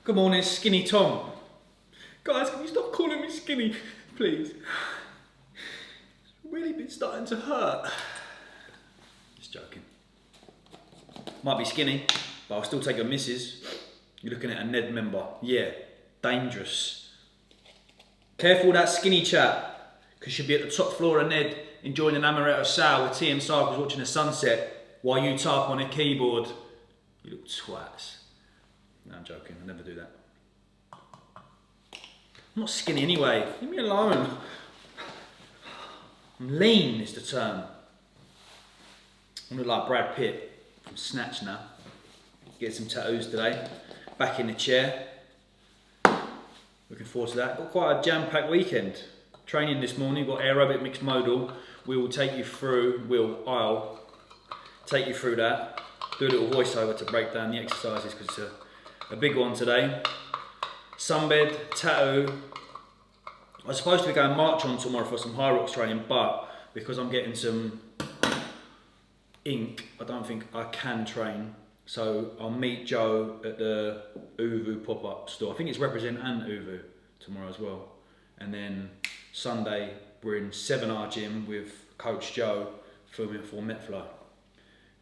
Good morning, Skinny Tom. Guys, can you stop calling me skinny, please? It's really been starting to hurt. Just joking. Might be skinny, but I'll still take a missus. You're looking at a Ned member. Yeah, dangerous. Careful with that skinny chap, because she'll be at the top floor of Ned enjoying an amaretto sour with tea and cycles watching the sunset while you type on a keyboard. You look twats. No, I'm joking, I never do that. I'm not skinny anyway, leave me alone. I'm lean is the term. I look like Brad Pitt from Snatch now. Get some tattoos today. Back in the chair. Looking forward to that. Got quite a jam-packed weekend. Training this morning, got aerobic mixed modal. I'll take you through that. Do a little voiceover to break down the exercises because it's a big one today. Sunbed, tattoo. I was supposed to be going march on tomorrow for some Hyrox training, but because I'm getting some ink, I don't think I can train. So I'll meet Joe at the UVU pop-up store. I think it's Represent and UVU tomorrow as well. And then Sunday, we're in 7R gym with Coach Joe, filming for Metflow.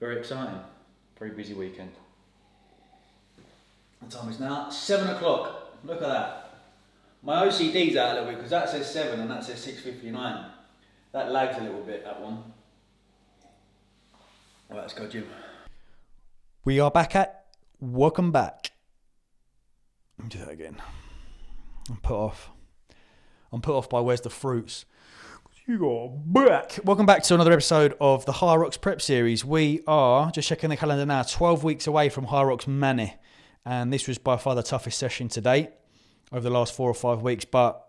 Very exciting. Very busy weekend. The time is now 7 o'clock. Look at that. My OCD's out a little bit because that says 7 and that says 6:59. That lags a little bit, that one. Alright, let's go gym. We are back at welcome back. Let me do that again. I'm put off by where's the fruits. You are back. Welcome back to another episode of the Hyrox Prep series. We are, just checking the calendar now, 12 weeks away from Hyrox Mani. And this was by far the toughest session to date over the last 4 or 5 weeks. But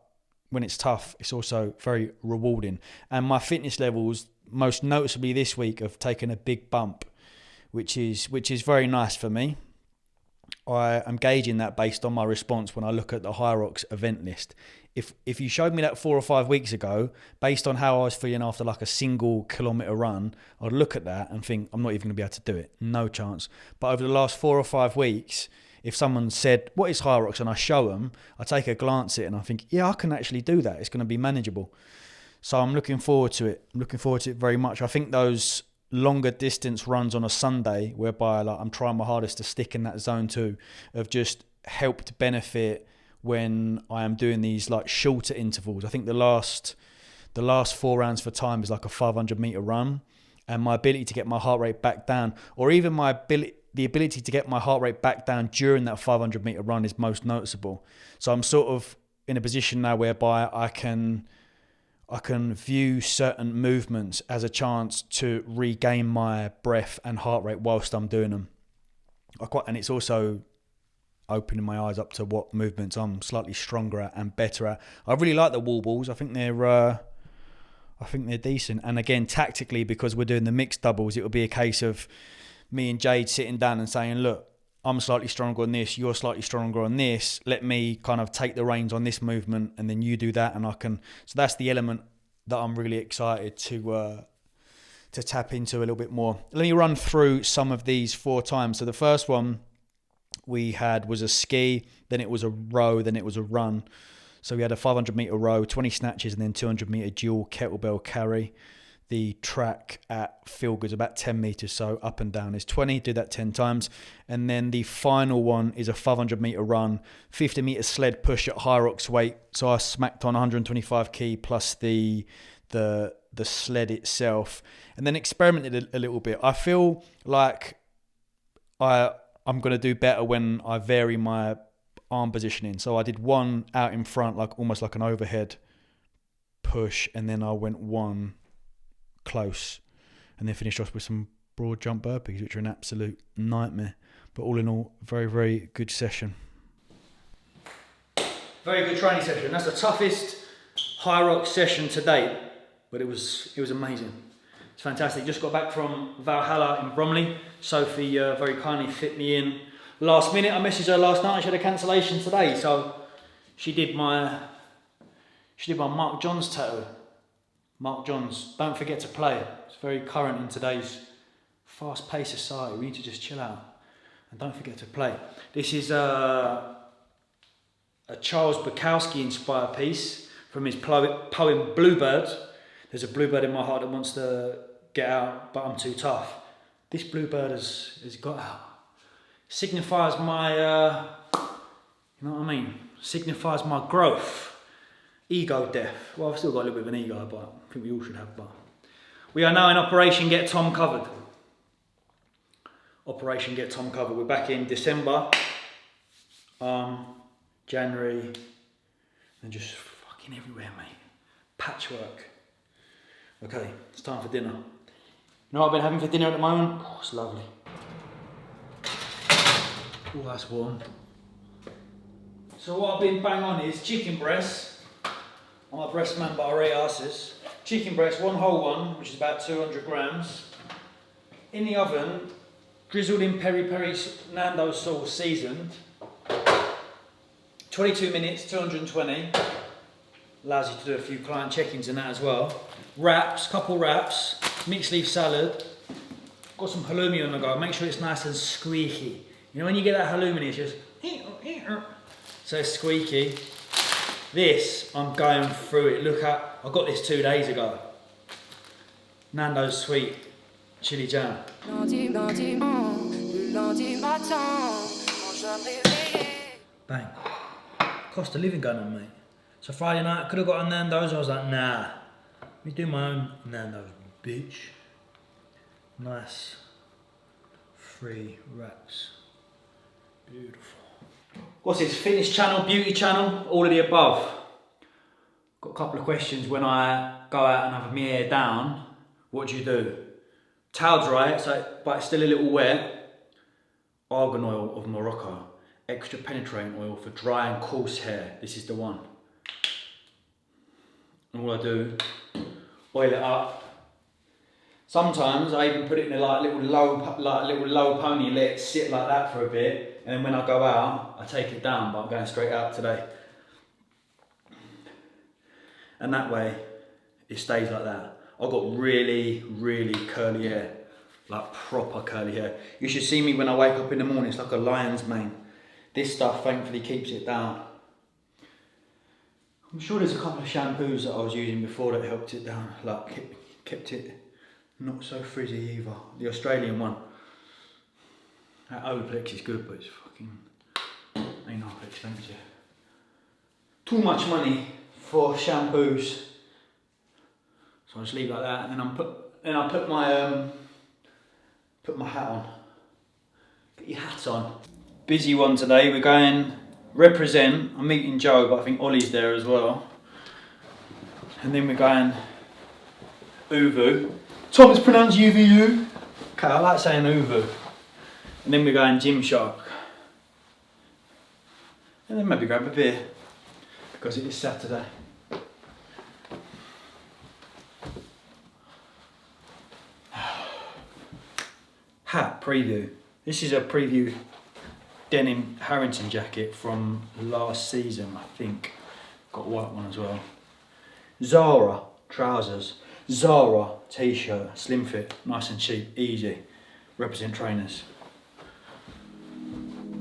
when it's tough, it's also very rewarding. And my fitness levels, most noticeably this week, have taken a big bump, which is very nice for me. I am gauging that based on my response when I look at the Hyrox event list. If you showed me that 4 or 5 weeks ago, based on how I was feeling after like a single kilometre run, I'd look at that and think, I'm not even going to be able to do it. No chance. But over the last 4 or 5 weeks, if someone said, what is Hyrox? And I show them, I take a glance at it and I think, yeah, I can actually do that. It's going to be manageable. So I'm looking forward to it. I'm looking forward to it very much. I think those longer distance runs on a Sunday, whereby like I'm trying my hardest to stick in that zone too, have just helped benefit when I am doing these like shorter intervals. I think the last 4 rounds for time is like a 500 meter run, and my ability to get my heart rate back down, or even the ability to get my heart rate back down during that 500 meter run is most noticeable. So I'm sort of in a position now whereby I can view certain movements as a chance to regain my breath and heart rate whilst I'm doing them. And it's also opening my eyes up to what movements I'm slightly stronger at and better at. I really like the wall balls. I think they're decent. And again, tactically, because we're doing the mixed doubles, it will be a case of me and Jade sitting down and saying, look, I'm slightly stronger on this, you're slightly stronger on this. Let me kind of take the reins on this movement and then you do that and I can. So that's the element that I'm really excited to tap into a little bit more. Let me run through some of these 4 times. So the first one we had was a ski, then it was a row, then it was a run. So we had a 500 meter row, 20 snatches, and then 200 meter dual kettlebell carry. The track at Feel Good's about 10 meters, so up and down is 20. Do that 10 times. And then the final one is a 500 meter run, 50 meter sled push at Hyrox weight. So I smacked on 125 key plus the sled itself, and then experimented a little bit. I feel like I'm going to do better when I vary my arm positioning. So I did one out in front, like almost like an overhead push, and then I went one close, and then finished off with some broad jump burpees, which are an absolute nightmare. But all in all, very, very good session. Very good training session. That's the toughest Hyrox session to date, but it was amazing. It's fantastic. Just got back from Valhalla in Bromley. Sophie very kindly fit me in last minute. I messaged her last night. She had a cancellation today, so she did my Mark Johns tattoo. Mark Johns, don't forget to play. It's very current in today's fast-paced society. We need to just chill out and don't forget to play. This is a Charles Bukowski inspired piece from his poem Bluebird. There's a bluebird in my heart that wants to get out, but I'm too tough. This bluebird has got out. Signifies my, you know what I mean? Signifies my growth. Ego death. Well, I've still got a little bit of an ego, but I think we all should have. But we are now in Operation Get Tom Covered. Operation Get Tom Covered. We're back in December, January, and just fucking everywhere, mate. Patchwork. Okay, it's time for dinner. You know what I've been having for dinner at the moment? Oh, it's lovely. Oh, that's warm. So what I've been bang on is chicken breast. I'm a breast man, but I rate asses. Chicken breast, one whole one, which is about 200 grams. In the oven, drizzled in peri-peri Nando sauce, seasoned. 22 minutes, 220. Allows you to do a few client check-ins and that as well. Wraps, couple wraps, mixed leaf salad. Got some halloumi on the go. Make sure it's nice and squeaky. You know when you get that halloumi, it's just so it's squeaky. This, I'm going through it. Look at, I got this 2 days ago. Nando's sweet chili jam. Bang. Cost of living going on, mate. So Friday night, I could have got a Nando's. I was like, nah. Let me do my own Nando's, bitch. Nice. 3 wraps. Beautiful. What's this? Fitness channel, beauty channel, all of the above. Got a couple of questions. When I go out and have my hair down, what do you do? Towel dry, but it's still a little wet. Argan oil of Morocco. Extra penetrating oil for dry and coarse hair. This is the one. And all I do, oil it up. Sometimes I even put it in a little low pony and let it sit like that for a bit. And then when I go out, I take it down, but I'm going straight out today. And that way, it stays like that. I've got really, really curly hair. Like proper curly hair. You should see me when I wake up in the morning, it's like a lion's mane. This stuff thankfully keeps it down. I'm sure there's a couple of shampoos that I was using before that helped it down, like kept it not so frizzy either. The Australian one. That Olaplex is good, but it's fucking ain't half expensive. Too much money for shampoos. So I just leave like that, and then I put my hat on. Get your hat on. Busy one today. We're going Represent. I'm meeting Joe, but I think Ollie's there as well. And then we're going UVU. Tom, it's pronounced UVU. Okay, I like saying UVU. And then we're going Gymshark. And then maybe grab a beer because it is Saturday. Hat preview. This is a preview denim Harrington jacket from last season, I think. Got a white one as well. Zara trousers. Zara t-shirt, slim fit, nice and cheap, easy. Represent trainers.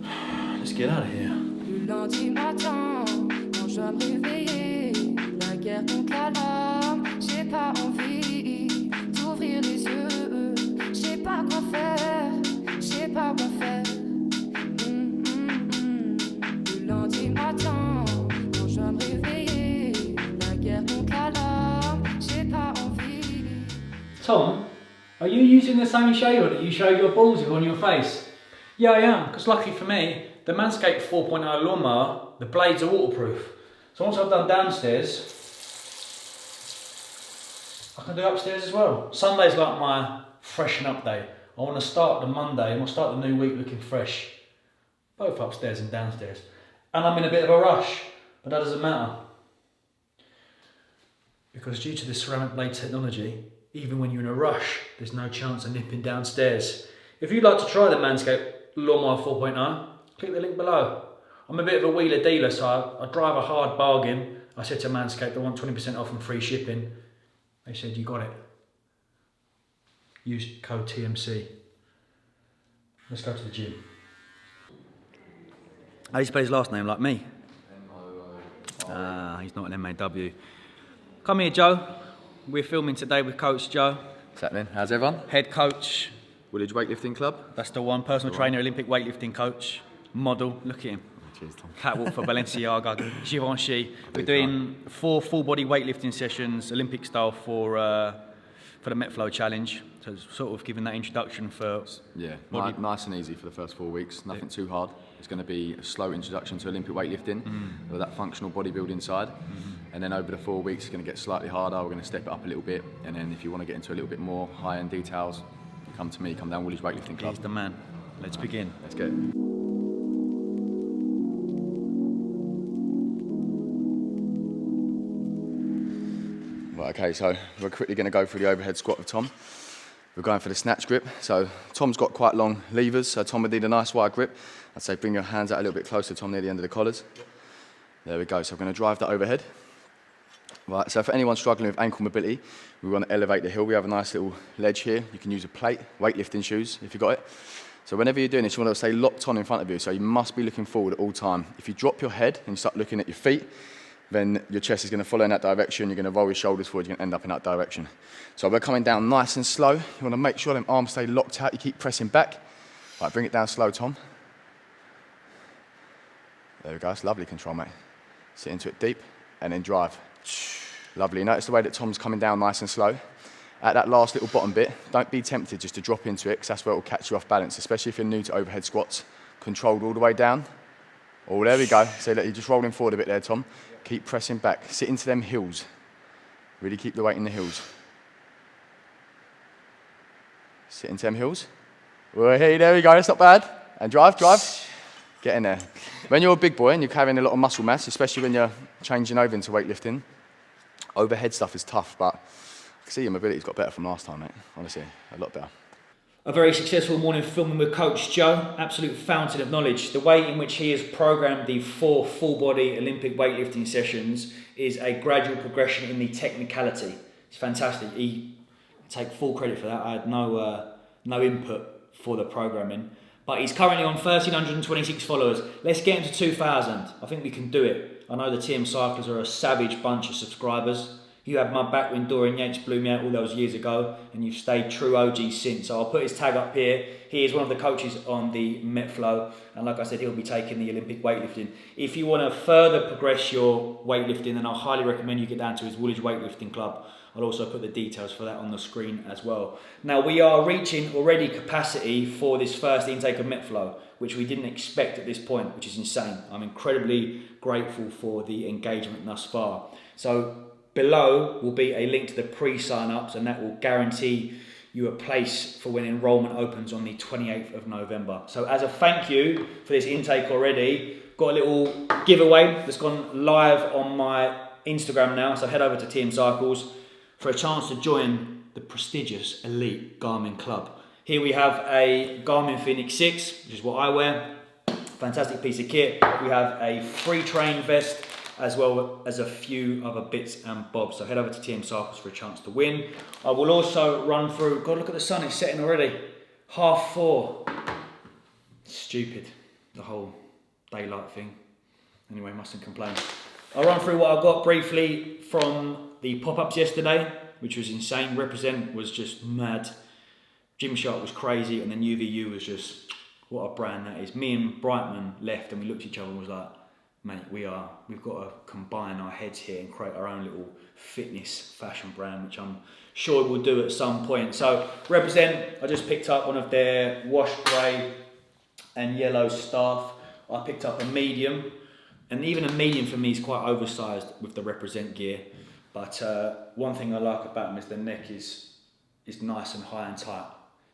Let's get out of here. Le lundi matin, quand je dois me réveiller, la guerre contre l'alarme, j'ai pas envie d'ouvrir les yeux, j'ai pas quoi faire, j'ai pas quoi faire. Le lundi matin, quand je dois me réveiller, la guerre contre l'alarme, j'ai pas envie. Tom, are you using the same shaver that you showed your balls with on your face? Yeah, I am, because luckily for me, the Manscaped 4.0 lawnmower, the blades are waterproof. So once I've done downstairs, I can do upstairs as well. Sunday's like my freshen up day. I want to start the Monday and I'll start the new week looking fresh. Both upstairs and downstairs. And I'm in a bit of a rush, but that doesn't matter. Because due to the ceramic blade technology, even when you're in a rush, there's no chance of nipping downstairs. If you'd like to try the Manscaped Lawnmower 4.0, click the link below. I'm a bit of a wheeler dealer, so I drive a hard bargain. I said to Manscaped, I want 20% off and free shipping. They said, you got it. Use code TMC. Let's go to the gym. How do you spell his last name, like me? He's not an MAW. Come here, Joe. We're filming today with Coach Joe. What's happening? How's everyone? Head coach. Woolwich Weightlifting Club. That's the one. Personal trainer, Olympic weightlifting coach, model. Look at him. Cheers, Tom. Catwalk for Balenciaga, Givenchy. We're doing 4 full body weightlifting sessions, Olympic style, for the Metflow challenge. So it's sort of giving that introduction for... Yeah, nice and easy for the first 4 weeks. Nothing too hard. It's going to be a slow introduction to Olympic weightlifting with that functional bodybuilding side. And then over the 4 weeks, it's going to get slightly harder. We're going to step it up a little bit. And then if you want to get into a little bit more high-end details, come to me, come down Woolwich Weightlifting Club. He's the man. Let's begin. Let's go. Right, okay, so we're quickly going to go through the overhead squat with Tom. We're going for the snatch grip. So Tom's got quite long levers, so Tom would need a nice wide grip. I'd say bring your hands out a little bit closer, Tom, near the end of the collars. There we go, so we're going to drive that overhead. Right, so for anyone struggling with ankle mobility, we want to elevate the heel. We have a nice little ledge here. You can use a plate, weightlifting shoes if you've got it. So whenever you're doing this, you want to stay locked on in front of you, so you must be looking forward at all time. If you drop your head and you start looking at your feet, then your chest is going to follow in that direction, you're going to roll your shoulders forward, you're going to end up in that direction. So we're coming down nice and slow. You want to make sure them arms stay locked out, you keep pressing back. Right, bring it down slow, Tom. There we go, it's lovely control, mate. Sit into it deep, and then drive. Lovely, notice the way that Tom's coming down nice and slow. At that last little bottom bit, don't be tempted just to drop into it, because that's where it will catch you off balance, especially if you're new to overhead squats. Controlled all the way down. Oh, there we go. So that you're just rolling forward a bit there, Tom. Keep pressing back. Sit into them heels. Really keep the weight in the heels. Sit into them heels. Well, hey, there we go. That's not bad. And drive. Get in there. When you're a big boy and you're carrying a lot of muscle mass, especially when you're changing over into weightlifting, overhead stuff is tough, but I can see your mobility's got better from last time, mate. Honestly, a lot better. A very successful morning filming with Coach Joe, absolute fountain of knowledge. The way in which he has programmed the 4 full-body Olympic weightlifting sessions is a gradual progression in the technicality. It's fantastic. I take full credit for that. I had no input for the programming. But he's currently on 1,326 followers. Let's get him to 2,000. I think we can do it. I know the TM Cyclers are a savage bunch of subscribers. You had my back when Dorian Yates blew me out all those years ago, and you've stayed true OG since. So I'll put his tag up here. He is one of the coaches on the Metflow, and like I said, he'll be taking the Olympic weightlifting. If you want to further progress your weightlifting, then I highly recommend you get down to his Woolwich Weightlifting Club. I'll also put the details for that on the screen as well. Now, we are reaching already capacity for this first intake of Metflow, which we didn't expect at this point, which is insane. I'm incredibly grateful for the engagement thus far. So below will be a link to the pre-sign-ups, and that will guarantee you a place for when enrolment opens on the 28th of November. So as a thank you for this intake already, got a little giveaway that's gone live on my Instagram now. So head over to TM Cycles for a chance to join the prestigious elite Garmin club. Here we have a Garmin Phoenix 6, which is what I wear. Fantastic piece of kit. We have a free train vest, as well as a few other bits and bobs. So head over to TM Cycles for a chance to win. I will also run through, God, look at the sun, it's setting already. 4:30. Stupid, the whole daylight thing. Anyway, mustn't complain. I'll run through what I got briefly from the pop-ups yesterday, which was insane. Represent was just mad. Gymshark was crazy, and then UVU was just, what a brand that is. Me and Brightman left and we looked at each other and was like, mate, we've got to combine our heads here and create our own little fitness fashion brand, which I'm sure we'll do at some point. So Represent, I just picked up one of their wash grey and yellow staff. I picked up a medium, and even a medium for me is quite oversized with the Represent gear. But one thing I like about them is the neck is nice and high and tight.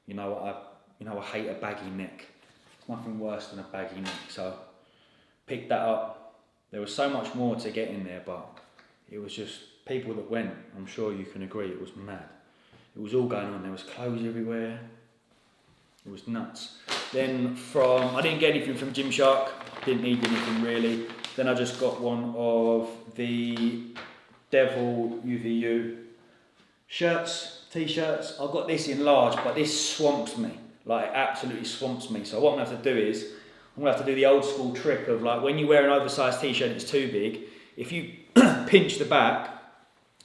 You know, I hate a baggy neck. There's nothing worse than a baggy neck. So picked that up. There was so much more to get in there, but it was just people that went. I'm sure you can agree, it was mad. It was all going on. There was clothes everywhere. It was nuts. Then I didn't get anything from Gymshark. Didn't need anything really. Then I just got one of the Level UVU shirts, t-shirts. I've got this in large, but this swamps me. Like, it absolutely swamps me. So what I'm going to have to do is, I'm going to have to do the old school trick of, like, when you wear an oversized t-shirt and it's too big, if you pinch the back,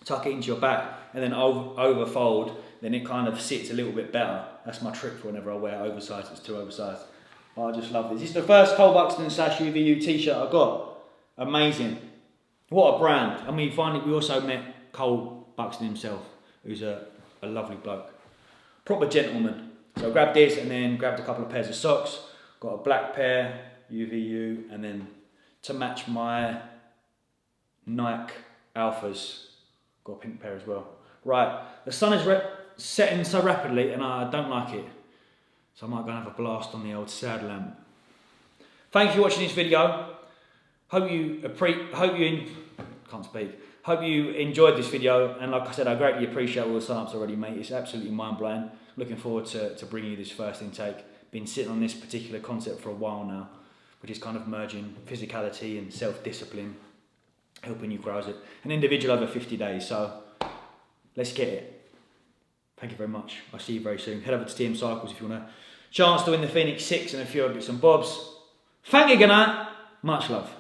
tuck it into your back, and then overfold, then it kind of sits a little bit better. That's my trick for whenever I wear oversized. It's too oversized. Oh, I just love this. This is the first Cole Buxton / UVU t-shirt I got. Amazing. What a brand. I mean, finally, we also met Cole Buxton himself, who's a lovely bloke. Proper gentleman. So I grabbed this and then grabbed a couple of pairs of socks. Got a black pair, UVU, and then to match my Nike Alphas, got a pink pair as well. Right, the sun is setting so rapidly and I don't like it. So I might go and have a blast on the old sad lamp. Thank you for watching this video. Hope you enjoyed this video, and like I said, I greatly appreciate all the sign-ups already, mate. It's absolutely mind-blowing. Looking forward to bringing you this first intake. Been sitting on this particular concept for a while now, which is kind of merging physicality and self-discipline, helping you grow as an individual over 50 days. So let's get it. Thank you very much. I'll see you very soon. Head over to TM Cycles if you want a chance to win the Phoenix 6 and a few other bits and bobs. Thank you, good night. Much love.